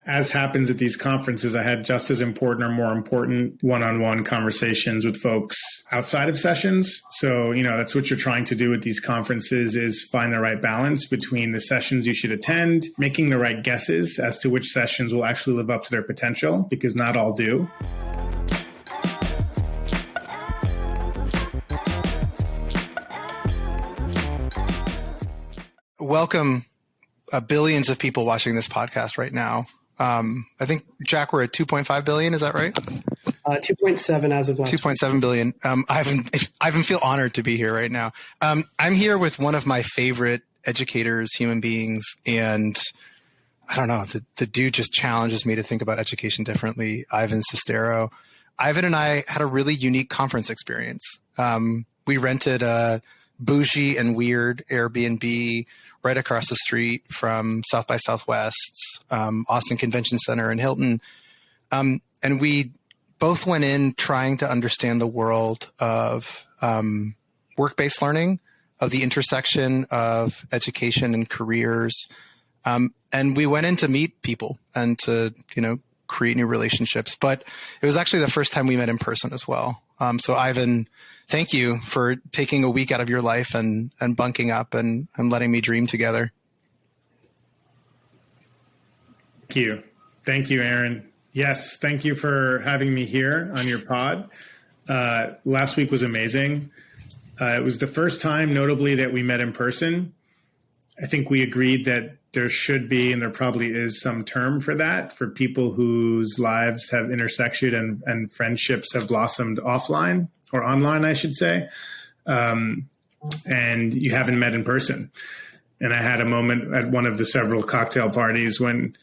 as happens at these conferences, I had just as important or more important one-on-one conversations with folks outside of sessions. So, that's what you're trying to do at these conferences, is find the right balance between the sessions you should attend, making the right guesses as to which sessions will actually live up to their potential, because not all do. Welcome, billions of people watching this podcast right now. I think, Jack, we're at 2.5 billion. Is that right? 2.7 as of last 2.7 billion. I feel honored to be here right now. I'm here with one of my favorite educators, human beings, and I don't know, the dude just challenges me to think about education differently. Ivan Cestero. Ivan and I had a really unique conference experience. We rented a bougie and weird Airbnb right across the street from South by Southwest's Austin Convention Center in Hilton. And we both went in trying to understand the world of work-based learning, of the intersection of education and careers. And we went in to meet people and to, create new relationships. But it was actually the first time we met in person as well. So Ivan, thank you for taking a week out of your life and bunking up and letting me dream together. Thank you, Aaron. Yes, thank you for having me here on your pod. Last week was amazing. It was the first time, notably, that we met in person. I think we agreed that there should be, and there probably is, some term for that, for people whose lives have intersected and friendships have blossomed offline, or online, I should say, and you haven't met in person. And I had a moment at one of the several cocktail parties when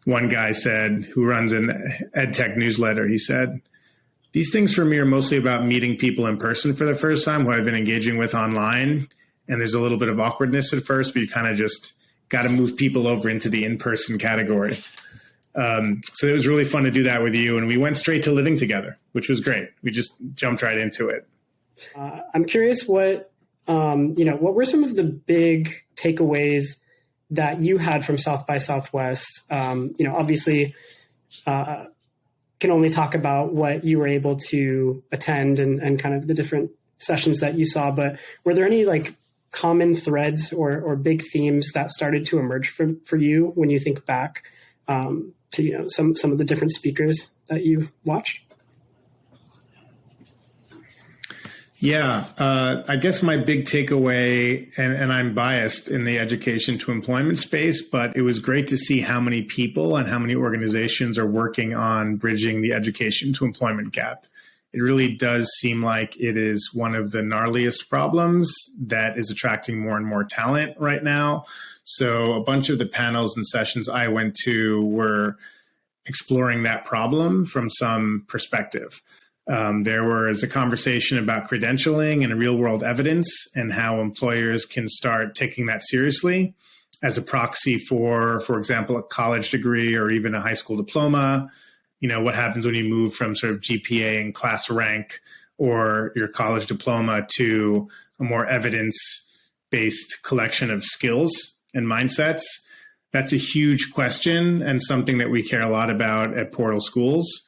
one guy said, who runs an EdTech newsletter, he said, "These things for me are mostly about meeting people in person for the first time who I've been engaging with online. And there's a little bit of awkwardness at first, but you kind of just got to move people over into the in-person category." So it was really fun to do that with you. And we went straight to living together, which was great. We just jumped right into it. I'm curious what were some of the big takeaways that you had from South by Southwest? Obviously, can only talk about what you were able to attend and kind of the different sessions that you saw, but were there any common threads or big themes that started to emerge for you when you think back to some of the different speakers that you watched? Yeah, I guess my big takeaway, and I'm biased in the education to employment space, but it was great to see how many people and how many organizations are working on bridging the education to employment gap. It really does seem like it is one of the gnarliest problems that is attracting more and more talent right now. So a bunch of the panels and sessions I went to were exploring that problem from some perspective. There was a conversation about credentialing and real world evidence and how employers can start taking that seriously as a proxy for example, a college degree or even a high school diploma. What happens when you move from sort of GPA and class rank or your college diploma to a more evidence-based collection of skills and mindsets? That's a huge question and something that we care a lot about at Portal Schools,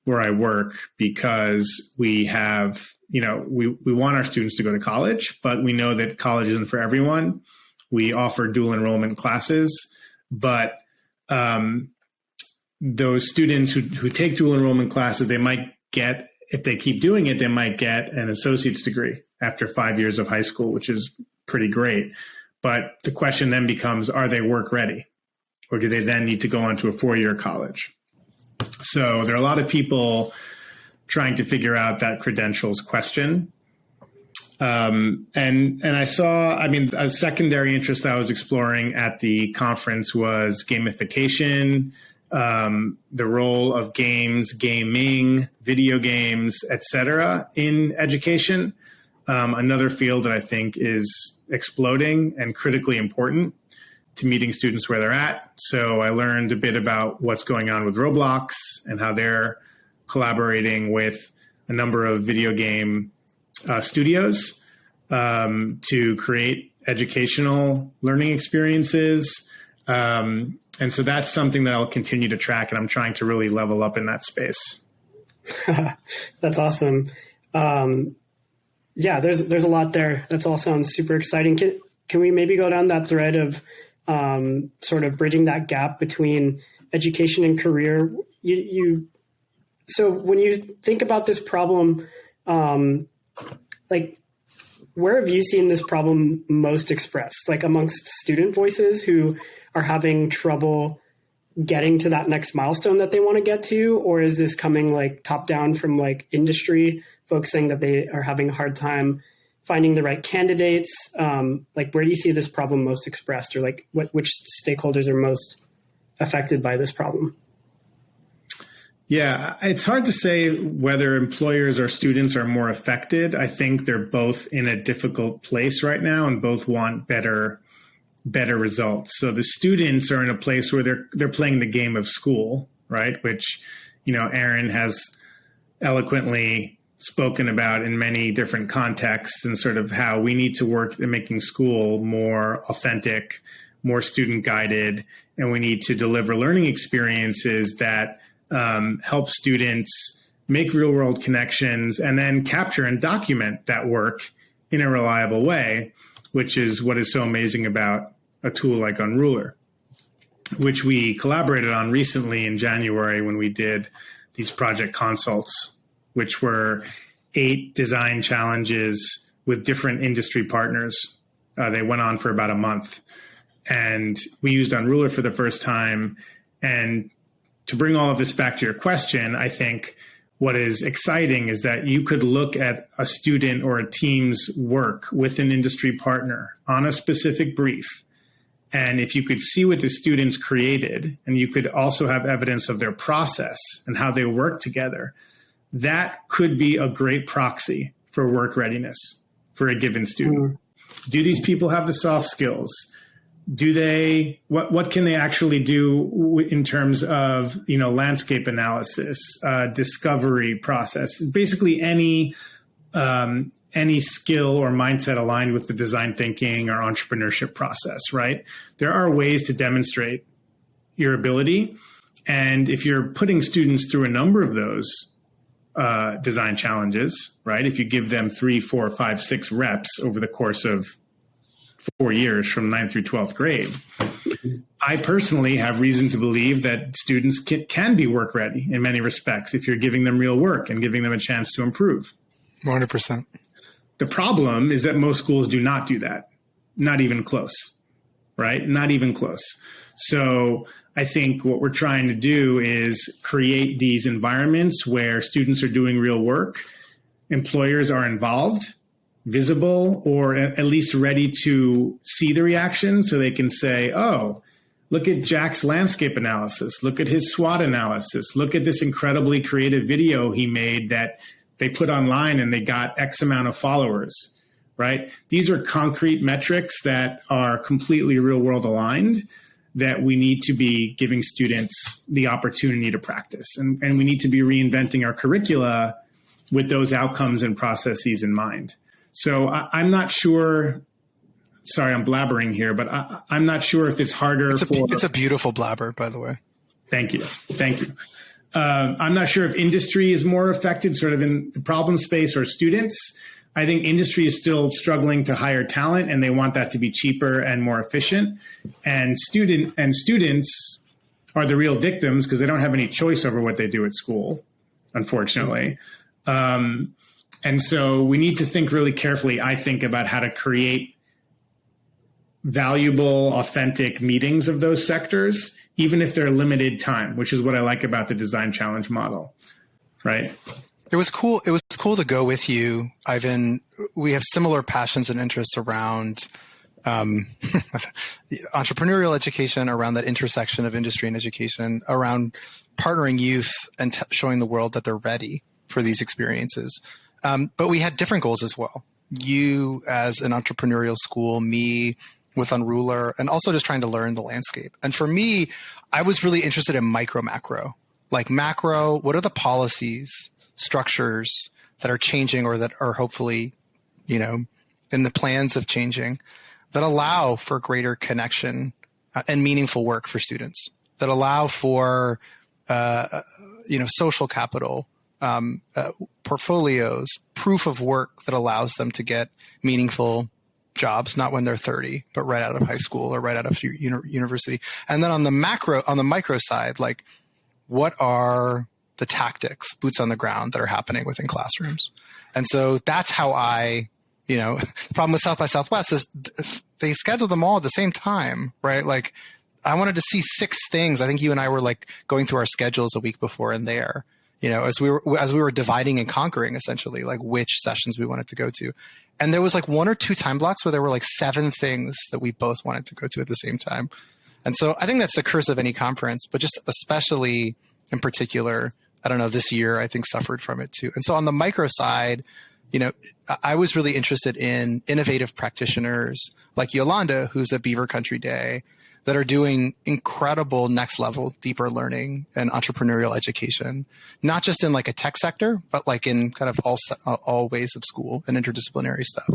where I work, because we have, we want our students to go to college, but we know that college isn't for everyone. We offer dual enrollment classes, but those students who take dual enrollment classes, they might get, if they keep doing it, they might get an associate's degree after 5 years of high school, which is pretty great. But the question then becomes, are they work ready? Or do they then need to go on to a 4-year college? So there are a lot of people trying to figure out that credentials question. And I saw, a secondary interest I was exploring at the conference was gamification, the role of games, gaming, video games, et cetera, in education. Another field that I think is exploding and critically important to meeting students where they're at. So I learned a bit about what's going on with Roblox and how they're collaborating with a number of video game studios to create educational learning experiences. And so that's something that I'll continue to track, and I'm trying to really level up in that space. That's awesome. Yeah, there's a lot there. That all sounds super exciting. Can we maybe go down that thread of sort of bridging that gap between education and career? So when you think about this problem, like, where have you seen this problem most expressed? Like amongst student voices who are having trouble getting to that next milestone that they want to get to? Or is this coming like top down from like industry folks saying that they are having a hard time finding the right candidates? Like, where do you see this problem most expressed, or like which stakeholders are most affected by this problem? Yeah, it's hard to say whether employers or students are more affected. I think they're both in a difficult place right now and both want better results. So the students are in a place where they're playing the game of school, right? Which, Aaron has eloquently spoken about in many different contexts, and sort of how we need to work in making school more authentic, more student guided, and we need to deliver learning experiences that help students make real world connections and then capture and document that work in a reliable way, which is what is so amazing about a tool like Unrulr, which we collaborated on recently in January when we did these project consults, which were 8 design challenges with different industry partners. They went on for about a month, and we used Unrulr for the first time. And to bring all of this back to your question, I think what is exciting is that you could look at a student or a team's work with an industry partner on a specific brief. And if you could see what the students created, and you could also have evidence of their process and how they work together, that could be a great proxy for work readiness for a given student. Do these people have the soft skills? Do they, what can they actually do in terms of, landscape analysis, discovery process, basically any skill or mindset aligned with the design thinking or entrepreneurship process, right? There are ways to demonstrate your ability. And if you're putting students through a number of those design challenges, right? If you give them 3, 4, 5, 6 reps over the course of 4 years from 9th through 12th grade, I personally have reason to believe that students can be work ready in many respects if you're giving them real work and giving them a chance to improve. 100%. The problem is that most schools do not do that. Not even close, right? Not even close. So I think what we're trying to do is create these environments where students are doing real work, employers are involved, visible, or at least ready to see the reaction so they can say, oh, look at Jack's landscape analysis. Look at his SWOT analysis. Look at this incredibly creative video he made that they put online and they got X amount of followers, right? These are concrete metrics that are completely real world aligned that we need to be giving students the opportunity to practice. And we need to be reinventing our curricula with those outcomes and processes in mind. So I'm not sure, sorry, I'm blabbering here, but I'm not sure if it's harder It's a beautiful blabber, by the way. Thank you. Thank you. I'm not sure if industry is more affected sort of in the problem space or students. I think industry is still struggling to hire talent, and they want that to be cheaper and more efficient. And students are the real victims because they don't have any choice over what they do at school, unfortunately. And so we need to think really carefully, I think, about how to create valuable, authentic meetings of those sectors, even if they're limited time, which is what I like about the design challenge model, right? It was cool. It was cool to go with you, Ivan. We have similar passions and interests around entrepreneurial education, around that intersection of industry and education, around partnering youth and showing the world that they're ready for these experiences. But we had different goals as well. You as an entrepreneurial school, me with Unrulr, and also just trying to learn the landscape. And for me, I was really interested in macro. Like macro, what are the policies, structures that are changing or that are hopefully, in the plans of changing that allow for greater connection and meaningful work for students, that allow for, social capital, portfolios, proof of work that allows them to get meaningful jobs, not when they're 30, but right out of high school or right out of university. And then on the micro side, like, what are the tactics, boots on the ground, that are happening within classrooms? And so that's how the problem with South by Southwest is they schedule them all at the same time, right? Like, I wanted to see 6 things. I think you and I were like going through our schedules a week before and there, as we were dividing and conquering, essentially, like which sessions we wanted to go to. And there was like 1 or 2 time blocks where there were like 7 things that we both wanted to go to at the same time. And so I think that's the curse of any conference, but just especially in particular, I don't know, this year I think suffered from it too. And so on the micro side, I was really interested in innovative practitioners like Yolanda, who's at Beaver Country Day, that are doing incredible next level, deeper learning and entrepreneurial education, not just in like a tech sector, but like in kind of all ways of school and interdisciplinary stuff.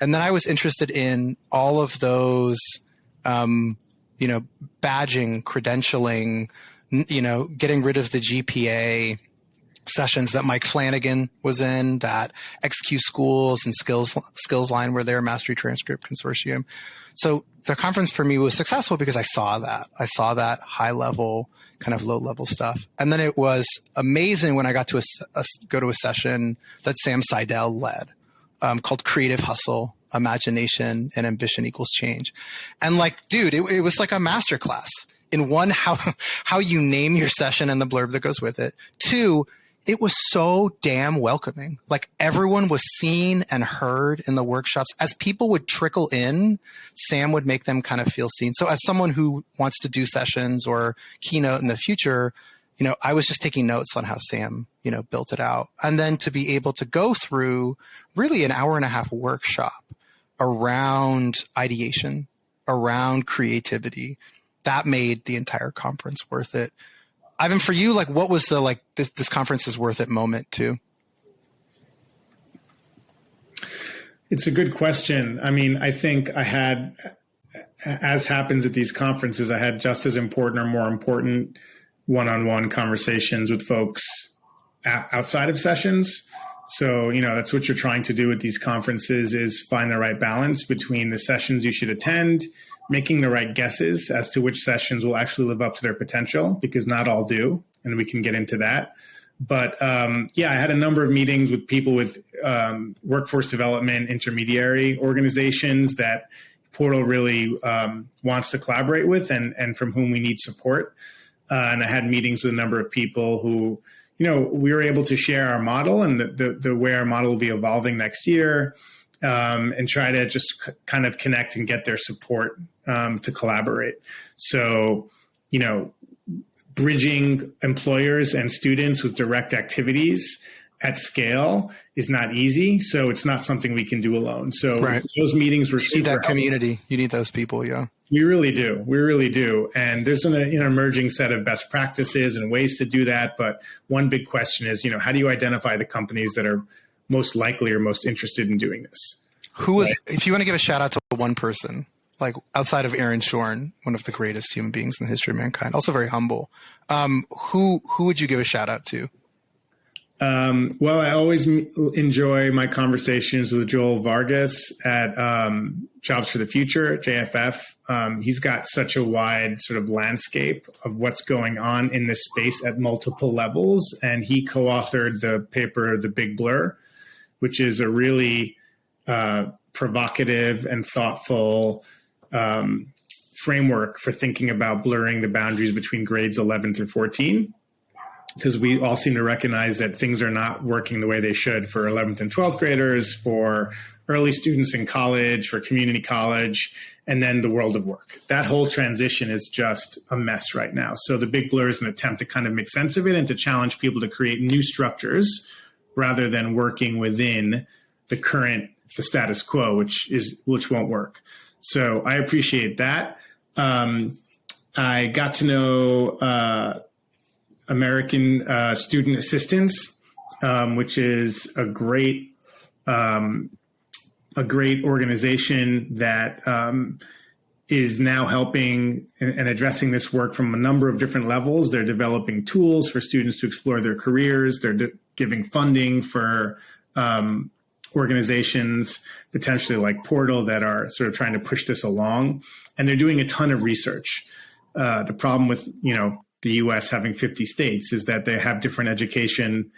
And then I was interested in all of those, badging, credentialing, getting rid of the GPA sessions that Mike Flanagan was in, that XQ Schools and Skills Line were their Mastery Transcript Consortium. So the conference for me was successful because I saw that high level, kind of low level stuff. And then it was amazing when I got to go to a session that Sam Seidel led, called Creative Hustle, Imagination and Ambition Equals Change. And like, dude, it was like a masterclass in one, how you name your session and the blurb that goes with it. 2, it was so damn welcoming. Like, everyone was seen and heard in the workshops. As people would trickle in, Sam would make them kind of feel seen. So as someone who wants to do sessions or keynote in the future, I was just taking notes on how Sam, built it out. And then to be able to go through really an 1.5-hour workshop around ideation, around creativity, that made the entire conference worth it. Ivan, for you, like, what was the, like, this conference is worth it moment too? It's a good question. I mean, I think I had, as happens at these conferences, I had just as important or more important one-on-one conversations with folks outside of sessions. So, that's what you're trying to do with these conferences, is find the right balance between the sessions you should attend, making the right guesses as to which sessions will actually live up to their potential, because not all do, and we can get into that. But I had a number of meetings with people with workforce development intermediary organizations that Portal really wants to collaborate with and from whom we need support. And I had meetings with a number of people who, we were able to share our model and the way our model will be evolving next year, and try to just kind of connect and get their support to collaborate. So, bridging employers and students with direct activities at scale is not easy. So it's not something we can do alone. So right. Those meetings were super helpful. You need that community. You need those people. Yeah. We really do. We really do. And there's an emerging set of best practices and ways to do that. But one big question is, how do you identify the companies that are most likely or most interested in doing this? If you want to give a shout out to one person, like outside of Aaron Shorn, one of the greatest human beings in the history of mankind, also very humble, who would you give a shout out to? Well, I always enjoy my conversations with Joel Vargas at Jobs for the Future, JFF. He's got such a wide sort of landscape of what's going on in this space at multiple levels. And he co-authored the paper, The Big Blur, which is a really provocative and thoughtful framework for thinking about blurring the boundaries between grades 11 through 14. Because we all seem to recognize that things are not working the way they should for 11th and 12th graders, for early students in college, for community college, and then the world of work. That whole transition is just a mess right now. So the Big Blur is an attempt to kind of make sense of it and to challenge people to create new structures rather than working within the status quo, which won't work. So I appreciate that. I got to know American Student Assistance, which is a great organization that is now helping and addressing this work from a number of different levels. They're developing tools for students to explore their careers. They're giving funding for organizations, potentially like Portal, that are sort of trying to push this along. And they're doing a ton of research. The problem with, the US having 50 states is that they have different education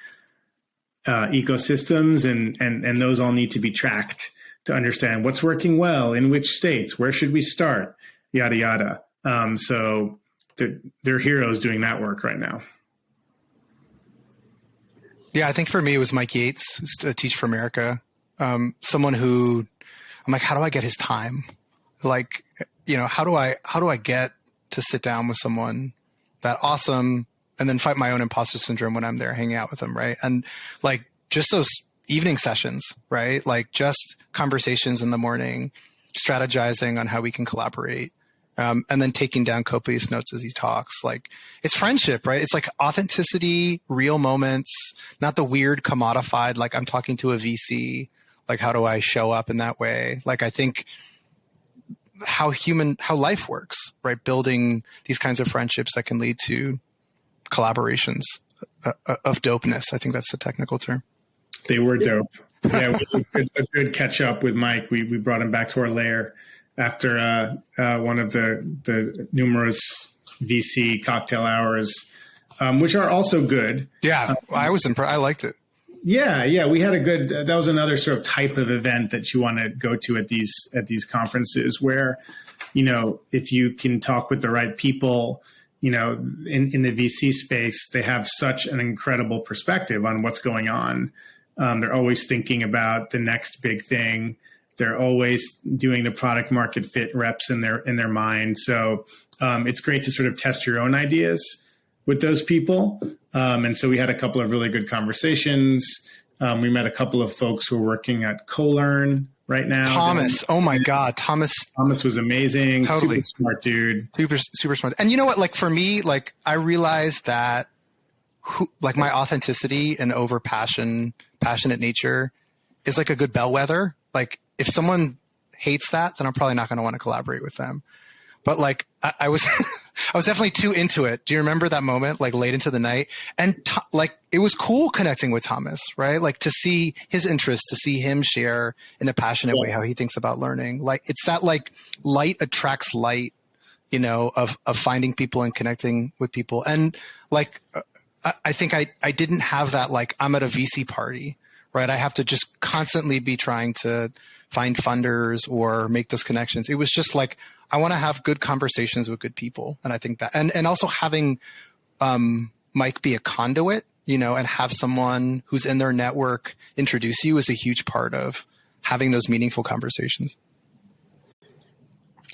ecosystems, and those all need to be tracked to understand what's working well in which states, where should we start, yada, yada. So they're heroes doing that work right now. Yeah, I think for me, it was Mike Yates, who's a Teach for America. Someone who I'm like, how do I get his time? Like, how do I get to sit down with someone that awesome and then fight my own imposter syndrome when I'm there hanging out with them, right? And like just those evening sessions, right? Like just conversations in the morning, strategizing on how we can collaborate, and then taking down copious notes as he talks. Like it's friendship, right? It's like authenticity, real moments, not the weird commodified, like I'm talking to a VC, like how do I show up in that way? Like I think how life works, right? Building these kinds of friendships that can lead to collaborations of dopeness. I think that's the technical term. They were dope. Yeah, we did a good catch up with Mike. We brought him back to our lair after one of the numerous VC cocktail hours, which are also good. Yeah, I was impressed. I liked it. Yeah, we had a good. That was another sort of type of event that you want to go to at these conferences, where, if you can talk with the right people, in the VC space, they have such an incredible perspective on what's going on. They're always thinking about the next big thing. They're always doing the product market fit reps in their mind. So it's great to sort of test your own ideas with those people. And so we had a couple of really good conversations. We met a couple of folks who are working at CoLearn right now. Thomas. Oh my God. Thomas was amazing. Totally. Super smart dude. Super smart. And you know what, like for me, like I realized that my authenticity and passionate nature is like a good bellwether. Like if someone hates that, then I'm probably not going to want to collaborate with them. But like I was, I was definitely too into it. Do you remember that moment, like late into the night? And like it was cool connecting with Thomas, right? Like to see his interest, to see him share in a passionate way how he thinks about learning. Like it's that like light attracts light, of finding people and connecting with people. And like I think I didn't have that. Like I'm at a VC party, right? I have to just constantly be trying to find funders or make those connections. It was just like, I want to have good conversations with good people. And I think that, and also having Mike be a conduit, and have someone who's in their network introduce you is a huge part of having those meaningful conversations.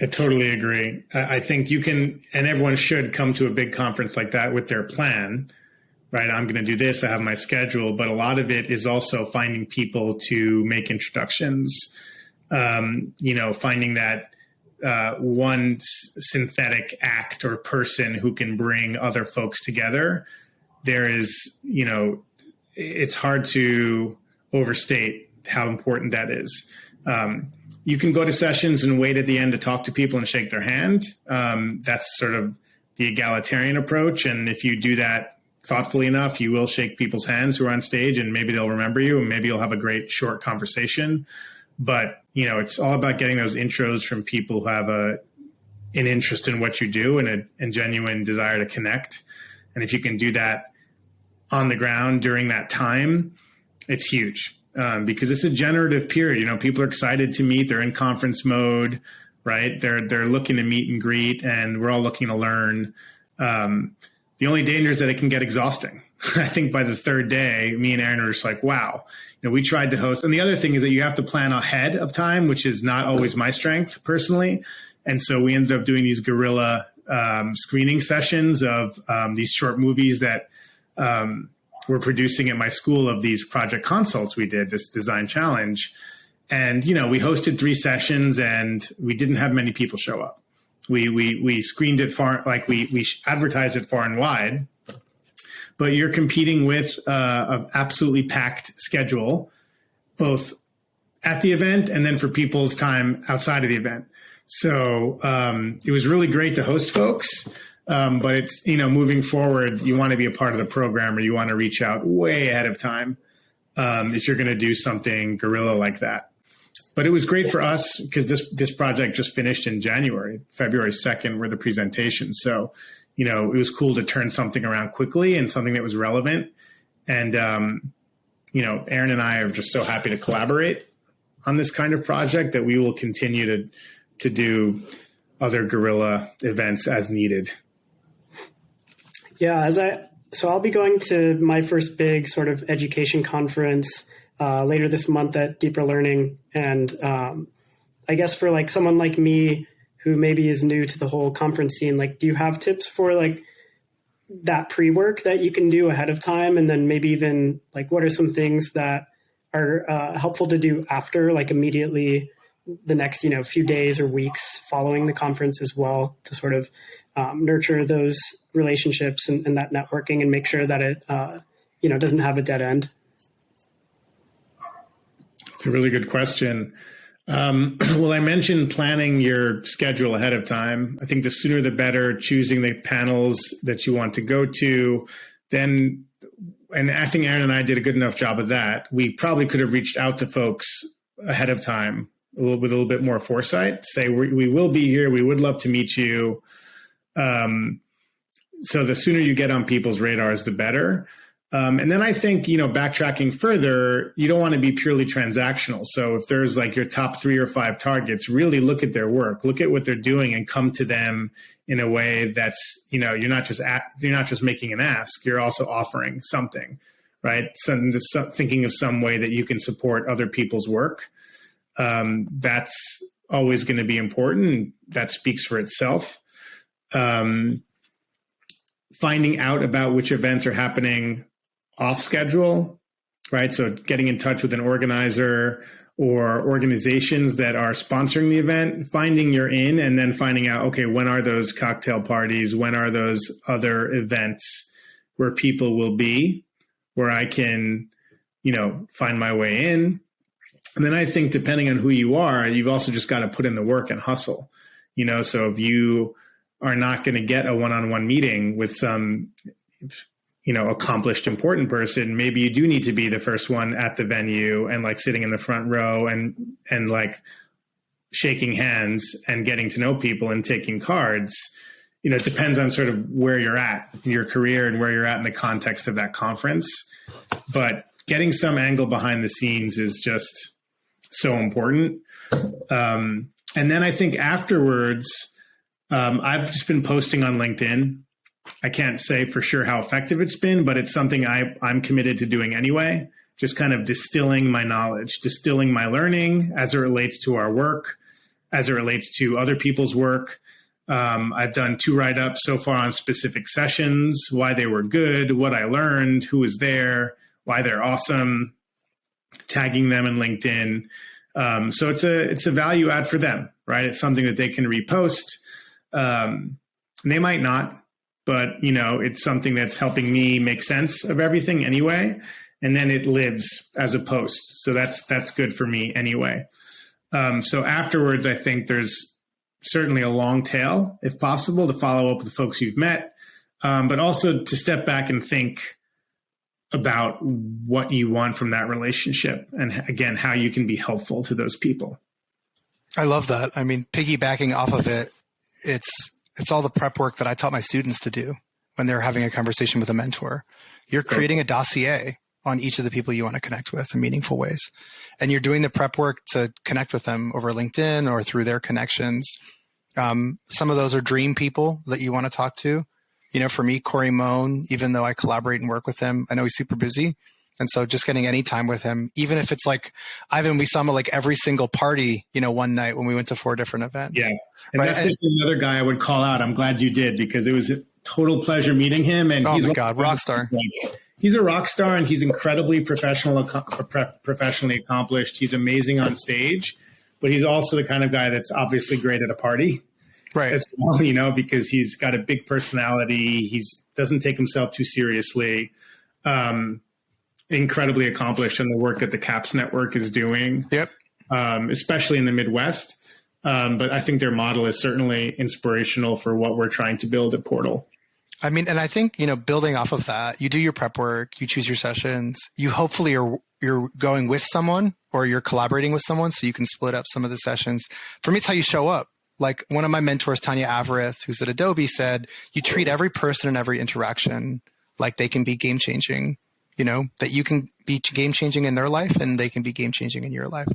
I totally agree. I think you can, and everyone should come to a big conference like that with their plan, right? I'm going to do this. I have my schedule, but a lot of it is also finding people to make introductions, finding that one synthetic act or person who can bring other folks together. There is, it's hard to overstate how important that is. You can go to sessions and wait at the end to talk to people and shake their hand. That's sort of the egalitarian approach. And if you do that thoughtfully enough, you will shake people's hands who are on stage, and maybe they'll remember you, and maybe you'll have a great short conversation. But, it's all about getting those intros from people who have an interest in what you do and a genuine desire to connect. And if you can do that on the ground during that time, it's huge, because it's a generative period. People are excited to meet. They're in conference mode, right? They're looking to meet and greet, and we're all looking to learn. The only danger is that it can get exhausting. I think by the third day, me and Aaron are just like, wow, we tried to host. And the other thing is that you have to plan ahead of time, which is not always my strength personally. And so we ended up doing these guerrilla screening sessions of these short movies that we're producing at my school, of these project consults we did, this design challenge. And, we hosted 3 sessions and we didn't have many people show up. We screened it far, like we advertised it far and wide, but you're competing with an absolutely packed schedule, both at the event and then for people's time outside of the event. So it was really great to host folks. But it's, moving forward, you want to be a part of the program, or you want to reach out way ahead of time if you're going to do something guerrilla like that. But it was great for us because this project just finished in January. February 2nd were the presentations. So, it was cool to turn something around quickly and something that was relevant. And, Aaron and I are just so happy to collaborate on this kind of project that we will continue to do other guerrilla events as needed. Yeah, so I'll be going to my first big sort of education conference later this month at Deeper Learning. And I guess for like someone like me who maybe is new to the whole conference scene, like, do you have tips for like that pre-work that you can do ahead of time? And then maybe even like, what are some things that are helpful to do after, like immediately the next, few days or weeks following the conference as well, to sort of nurture those relationships and that networking and make sure that it, doesn't have a dead end? It's a really good question. Well, I mentioned planning your schedule ahead of time. I think the sooner the better, choosing the panels that you want to go to. Then, and I think Aaron and I did a good enough job of that. We probably could have reached out to folks ahead of time with a little bit more foresight, say, we will be here. We would love to meet you. So the sooner you get on people's radars, the better. And then I think, backtracking further, you don't want to be purely transactional. So if there's like your top 3 or 5 targets, really look at their work, look at what they're doing, and come to them in a way that's, you're not just making an ask, you're also offering something, right? Thinking of some way that you can support other people's work. That's always going to be important. That speaks for itself. Finding out about which events are happening off schedule, right? So getting in touch with an organizer or organizations that are sponsoring the event, finding you're in, and then finding out, okay, when are those cocktail parties? When are those other events where people will be, where I can, find my way in? And then I think depending on who you are, you've also just got to put in the work and hustle, so if you are not going to get a one-on-one meeting with some, accomplished, important person, maybe you do need to be the first one at the venue and like sitting in the front row and like shaking hands and getting to know people and taking cards. It depends on sort of where you're at in your career and where you're at in the context of that conference. But getting some angle behind the scenes is just so important. And then I think afterwards, I've just been posting on LinkedIn. I can't say for sure how effective it's been, but it's something I'm committed to doing anyway. Just kind of distilling my knowledge, distilling my learning as it relates to our work, as it relates to other people's work. I've done 2 write-ups so far on specific sessions, why they were good, what I learned, who was there, why they're awesome, tagging them in LinkedIn. So it's a value add for them, right? It's something that they can repost. They might not, but it's something that's helping me make sense of everything anyway. And then it lives as a post. So that's good for me anyway. So afterwards, I think there's certainly a long tail, if possible, to follow up with the folks you've met, but also to step back and think about what you want from that relationship. And again, how you can be helpful to those people. I love that. I mean, piggybacking off of it, it's all the prep work that I taught my students to do when they're having a conversation with a mentor. You're creating a dossier on each of the people you want to connect with in meaningful ways. And you're doing the prep work to connect with them over LinkedIn or through their connections. Some of those are dream people that you want to talk to. For me, Corey Moan, even though I collaborate and work with him, I know he's super busy. And so just getting any time with him, even if it's like, Ivan, we saw him at like every single party, one night when we went to 4 different events. Yeah. And right? That's another guy I would call out. I'm glad you did, because it was a total pleasure meeting him. And he's rock star. He's a rock star, and he's incredibly professionally accomplished. He's amazing on stage, but he's also the kind of guy that's obviously great at a party. Right. As well, because he's got a big personality. He doesn't take himself too seriously. Incredibly accomplished in the work that the CAPS network is doing. Yep. Especially in the Midwest. But I think their model is certainly inspirational for what we're trying to build at Portal. I mean, and I think, building off of that, you do your prep work, you choose your sessions, you hopefully you're going with someone or you're collaborating with someone so you can split up some of the sessions. For me, it's how you show up. Like one of my mentors, Tanya Averith, who's at Adobe, said, you treat every person and every interaction like they can be game changing, that you can be game changing in their life and they can be game changing in your life.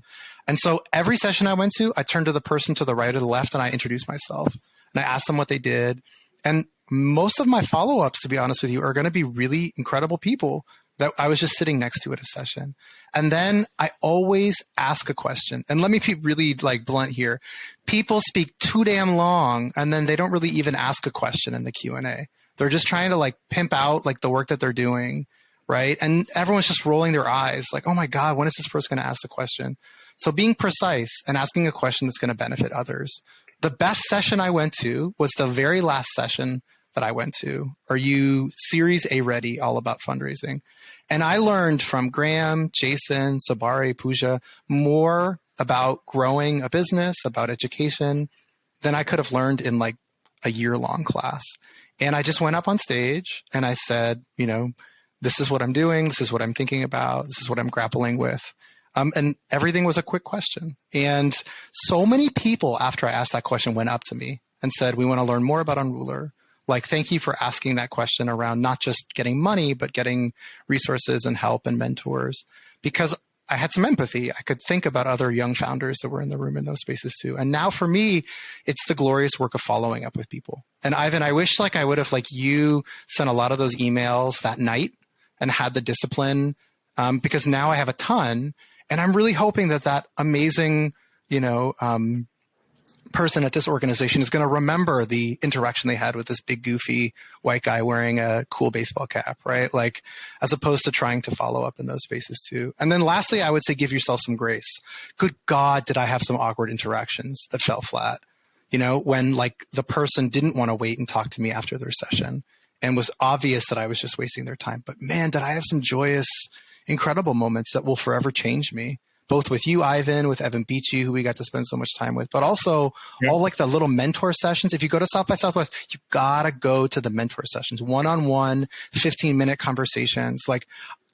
And so every session I went to, I turned to the person to the right or the left and I introduced myself and I asked them what they did. And most of my follow-ups, to be honest with you, are going to be really incredible people that I was just sitting next to at a session. And then I always ask a question. And let me be really blunt here. People speak too damn long and then they don't really even ask a question in the Q&A. They're just trying to pimp out the work that they're doing, right? And everyone's just rolling their eyes like, oh my God, when is this person going to ask the question? So being precise and asking a question that's going to benefit others. The best session I went to was the very last session that I went to. Are you Series A ready? All about fundraising. And I learned from Graham, Jason, Sabari, Pooja, more about growing a business, about education than I could have learned in a year-long class. And I just went up on stage and I said, this is what I'm doing. This is what I'm thinking about. This is what I'm grappling with. And everything was a quick question. And so many people after I asked that question went up to me and said, we want to learn more about Unrulr. Thank you for asking that question around not just getting money, but getting resources and help and mentors. Because I had some empathy. I could think about other young founders that were in the room in those spaces too. And now for me, it's the glorious work of following up with people. And Ivan, I wish I would have you sent a lot of those emails that night and had the discipline because now I have a ton. And I'm really hoping that amazing, person at this organization is going to remember the interaction they had with this big goofy white guy wearing a cool baseball cap, right? As opposed to trying to follow up in those spaces too. And then lastly, I would say give yourself some grace. Good God, did I have some awkward interactions that fell flat, when the person didn't want to wait and talk to me after their session and was obvious that I was just wasting their time. But man, did I have some joyous, incredible moments that will forever change me. Both with you, Ivan, with Evan Beachy, who we got to spend so much time with, but also all the little mentor sessions. If you go to South by Southwest, you gotta go to the mentor sessions, one-on-one, 15-minute conversations.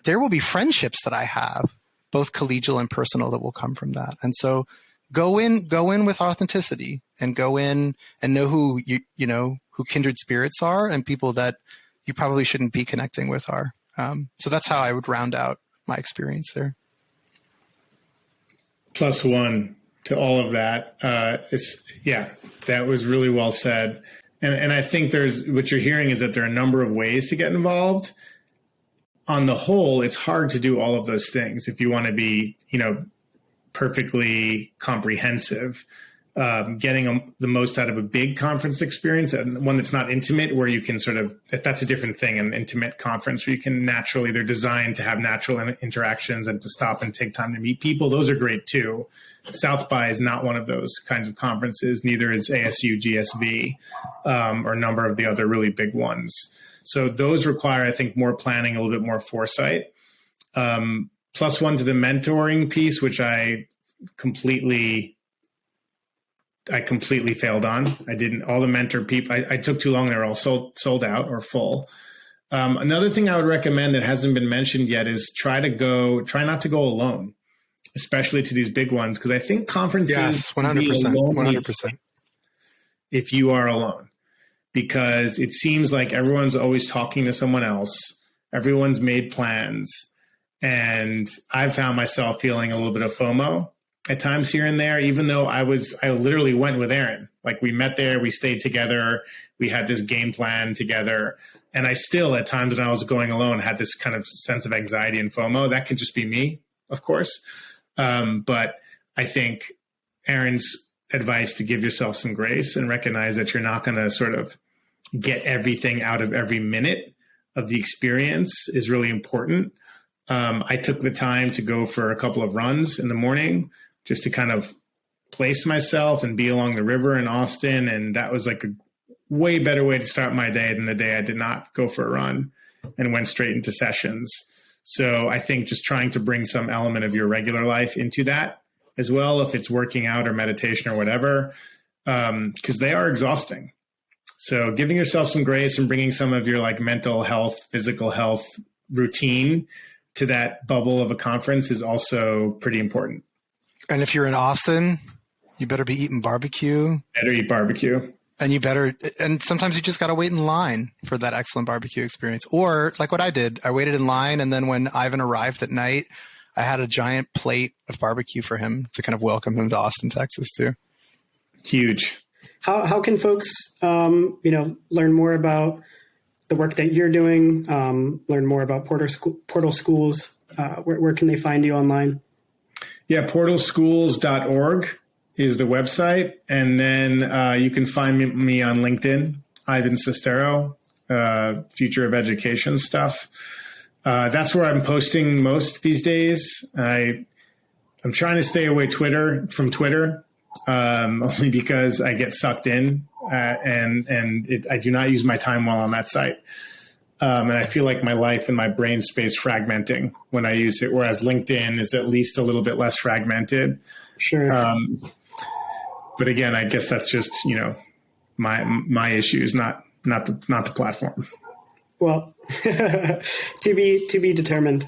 There will be friendships that I have, both collegial and personal, that will come from that. And so go in with authenticity and go in and know who who kindred spirits are and people that you probably shouldn't be connecting with are. So that's how I would round out my experience there. +1 to all of that. That was really well said. And I think what you're hearing is that there are a number of ways to get involved. On the whole, it's hard to do all of those things if you want to be, perfectly comprehensive. Getting the most out of a big conference experience and one that's not intimate, where you can that's a different thing, an intimate conference where you can naturally, they're designed to have natural interactions and to stop and take time to meet people. Those are great too. South by is not one of those kinds of conferences. Neither is ASU GSV or a number of the other really big ones. So those require, I think, more planning, a little bit more foresight. +1 to the mentoring piece, which I completely failed on. I didn't, all the mentor people, I took too long. They were all sold out or full. Another thing I would recommend that hasn't been mentioned yet is try not to go alone, especially to these big ones. Cause I think conferences, yes, 100%. If you are alone, because it seems like everyone's always talking to someone else. Everyone's made plans. And I've found myself feeling a little bit of FOMO at times here and there, even though I literally went with Aaron. We met there, we stayed together, we had this game plan together. And I still, at times when I was going alone, had this kind of sense of anxiety and FOMO. That could just be me, of course. But I think Aaron's advice to give yourself some grace and recognize that you're not going to sort of get everything out of every minute of the experience is really important. I took the time to go for a couple of runs in the morning just to kind of place myself and be along the river in Austin. And that was a way better way to start my day than the day I did not go for a run and went straight into sessions. So I think just trying to bring some element of your regular life into that as well, if it's working out or meditation or whatever, because they are exhausting. So giving yourself some grace and bringing some of your like mental health, physical health routine to that bubble of a conference is also pretty important. And if you're in Austin, you better be eating barbecue. Better eat barbecue. And sometimes you just got to wait in line for that excellent barbecue experience. Or like what I did, I waited in line. And then when Ivan arrived at night, I had a giant plate of barbecue for him to kind of welcome him to Austin, Texas too. Huge. How can folks, learn more about the work that you're doing, learn more about Portal Schools? Where can they find you online? Yeah, portalschools.org is the website. And then you can find me on LinkedIn, Ivan Cestero, Future of Education stuff. That's where I'm posting most these days. I'm trying to stay away from Twitter, only because I get sucked in, and I do not use my time well on that site. And I feel like my life and my brain space fragmenting when I use it, whereas LinkedIn is at least a little bit less fragmented. Sure. But again, I guess that's just, my issues, not the platform. Well, to be determined.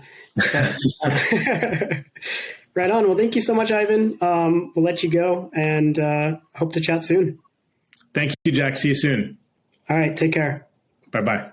Right on. Well, thank you so much, Ivan. We'll let you go and hope to chat soon. Thank you, Jack. See you soon. All right. Take care. Bye-bye.